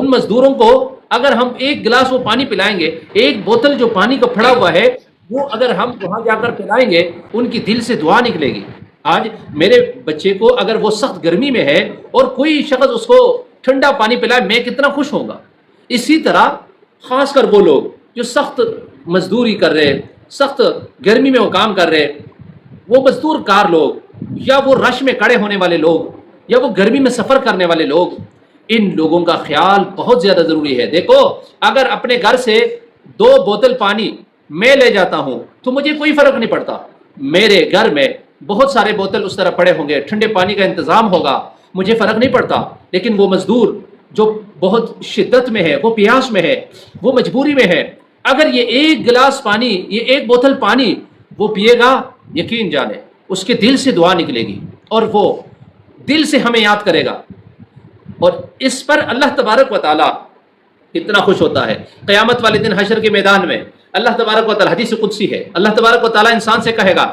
ان مزدوروں کو اگر ہم ایک گلاس وہ پانی پلائیں گے، ایک بوتل جو پانی کا پھڑا ہوا ہے وہ اگر ہم وہاں جا کر پلائیں گے، ان کی دل سے دعا نکلے گی۔ آج میرے بچے کو اگر وہ سخت گرمی میں ہے اور کوئی شخص اس کو ٹھنڈا پانی پلائے، میں کتنا خوش ہوں گا۔ اسی طرح خاص کر وہ لوگ جو سخت مزدوری کر رہے، سخت گرمی میں وہ کام کر رہے، وہ مزدور کار لوگ، یا وہ رش میں کڑے ہونے والے لوگ، یا وہ گرمی میں سفر کرنے والے لوگ، ان لوگوں کا خیال بہت زیادہ ضروری ہے۔ دیکھو، اگر اپنے گھر سے 2 بوتل پانی میں لے جاتا ہوں تو مجھے کوئی فرق نہیں پڑتا، میرے گھر میں بہت سارے بوتل اس طرح پڑے ہوں گے، ٹھنڈے پانی کا انتظام ہوگا، مجھے فرق نہیں پڑتا۔ لیکن وہ مزدور جو بہت شدت میں ہے، وہ پیاس میں ہے، وہ مجبوری میں ہے، اگر یہ ایک گلاس پانی، یہ ایک بوتل پانی وہ پیے گا، یقین جانے اس کے دل سے دعا نکلے گی اور وہ دل سے ہمیں یاد کرے گا، اور اس پر اللہ تبارک و تعالی اتنا خوش ہوتا ہے۔ قیامت والے دن حشر کے میدان میں اللہ تبارک و تعالی، حدیث قدسی ہے، اللہ تبارک و تعالی انسان سے کہے گا